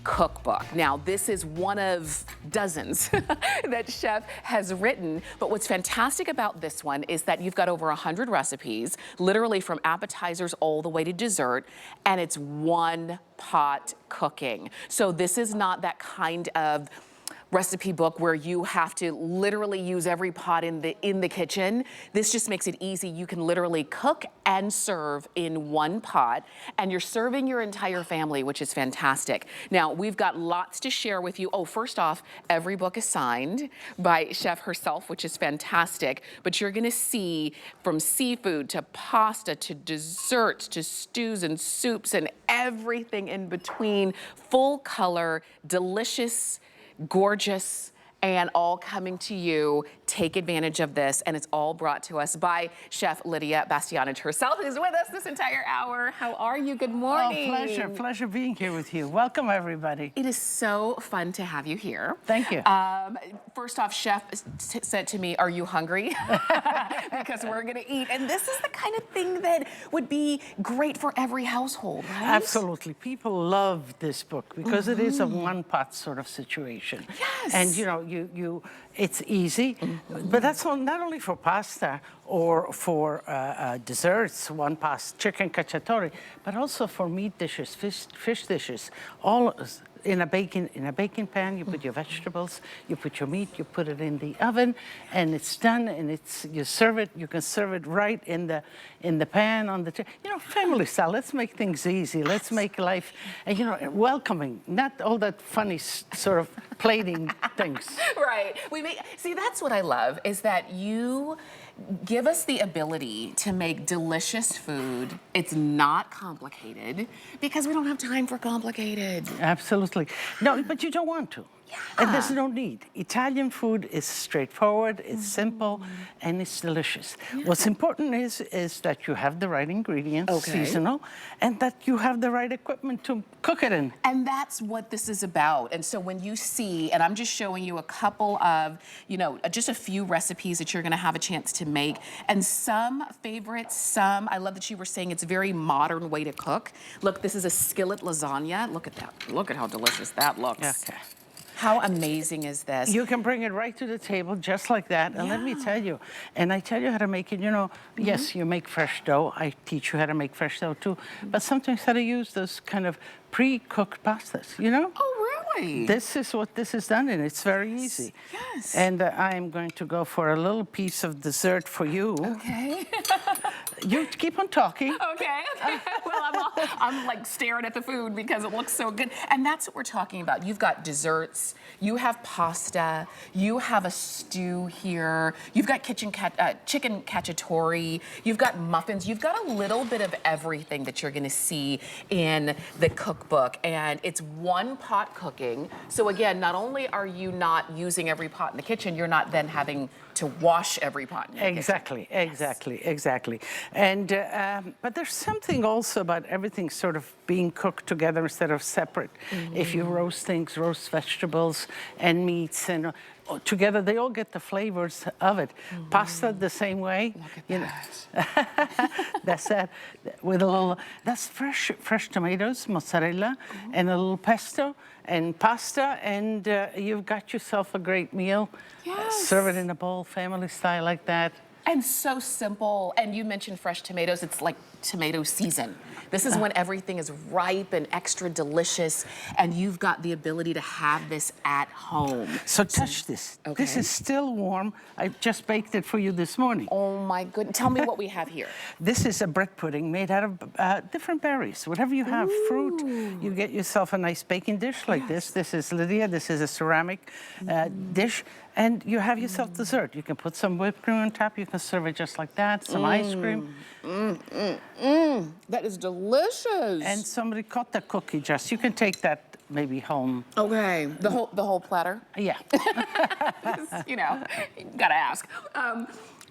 Cookbook. Now, this is one of dozens that Chef has written, but what's fantastic about this one is that you've got over 100 recipes, literally from appetizers all the way to dessert, and it's one pot cooking. So this is not that kind of recipe book where you have to literally use every pot in the kitchen. This just makes it easy. You can literally cook and serve in one pot, and you're serving your entire family, which is fantastic. Now, we've got lots to share with you. Oh, first off, every book is signed by Chef herself, which is fantastic, but you're gonna see from seafood to pasta to desserts to stews and soups and everything in between, full color, delicious, gorgeous, and all coming to you. Take advantage of this, and it's all brought to us by Chef Lidia Bastianich herself, who's with us this entire hour. How are you? Good morning. Oh, pleasure being here with you. Welcome, everybody. It is so fun to have you here. Thank you. First off, Chef said to me, are you hungry? Because we're gonna eat, and this is the kind of thing that would be great for every household, right? Absolutely. People love this book because it is a one-pot sort of situation. Yes. And you know, it's easy, but that's not only for pasta or for desserts, one pot chicken cacciatore, but also for meat dishes, fish dishes, all in a baking pan. You put your vegetables, you put your meat, you put it in the oven, and it's done. And you serve it. You can serve it right in the pan on the family style. Let's make things easy. Let's make life welcoming, not all that funny sort of plating things. Right. See, that's what I love, is that you give us the ability to make delicious food. It's not complicated because we don't have time for complicated. Absolutely. No, but you don't want to. Yeah. And there's no need. Italian food is straightforward, it's simple, and it's delicious. Yeah. What's important is that you have the right ingredients, seasonal, and that you have the right equipment to cook it in. And that's what this is about. And so when you see, and I'm just showing you a couple of, just a few recipes that you're gonna have a chance to make, and some favorites, I love that you were saying it's a very modern way to cook. Look, this is a skillet lasagna. Look at that. Look at how delicious that looks. Okay. How amazing is this? You can bring it right to the table just like that. And let me tell you, and I tell you how to make it, yes, you make fresh dough. I teach you how to make fresh dough too. But sometimes how to use those kind of pre-cooked pastas, Oh, really? This is what this is done in. It's very easy. Yes. And I am going to go for a little piece of dessert for you. Okay. You keep on talking. Okay. Well, I'm like staring at the food because it looks so good. And that's what we're talking about. You've got desserts, you have pasta, you have a stew here, you've got chicken cacciatore, you've got muffins, you've got a little bit of everything that you're gonna see in the cookbook. And it's one pot cooking. So again, not only are you not using every pot in the kitchen, you're not then having to wash every pot in the kitchen. Exactly. And but there's something also about everything sort of being cooked together instead of separate. If you roast vegetables and meats and together, they all get the flavors of it. Pasta the same way. Look at that. That's that. With a little, that's fresh tomatoes, mozzarella, and a little pesto and pasta, and you've got yourself a great meal. Yes. Serve it in a bowl, family style like that. And so simple. And you mentioned fresh tomatoes. It's like tomato season. This is when everything is ripe and extra delicious, and you've got the ability to have this at home. So touch this. Okay. This is still warm. I just baked it for you this morning. Oh my goodness. Tell me what we have here. This is a bread pudding made out of different berries. Whatever you have, fruit, you get yourself a nice baking dish like this. This is Lidia. This is a ceramic dish. And you have yourself dessert. You can put some whipped cream on top. You can serve it just like that. Some ice cream. That is delicious. And some ricotta cookie just. You can take that maybe home. Okay, the whole platter. Yeah. Gotta ask.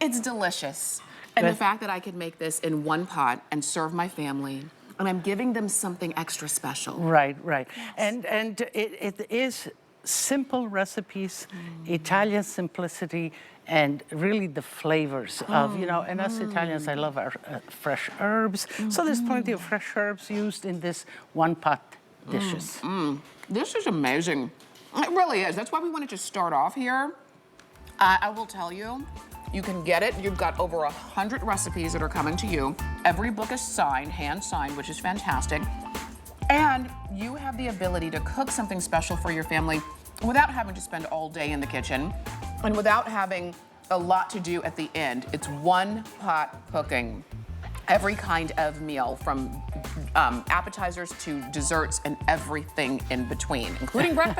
It's delicious, and the fact that I could make this in one pot and serve my family, and I'm giving them something extra special. Right. Yes. And it is simple recipes, Italian simplicity, and really the flavors of, and us Italians, I love our fresh herbs. So there's plenty of fresh herbs used in this one pot dishes. This is amazing. It really is. That's why we wanted to start off here. I will tell you, you can get it. You've got over 100 recipes that are coming to you. Every book is signed, hand signed, which is fantastic. And you have the ability to cook something special for your family without having to spend all day in the kitchen and without having a lot to do at the end. It's one pot cooking. Every kind of meal, from appetizers to desserts and everything in between, including breakfast.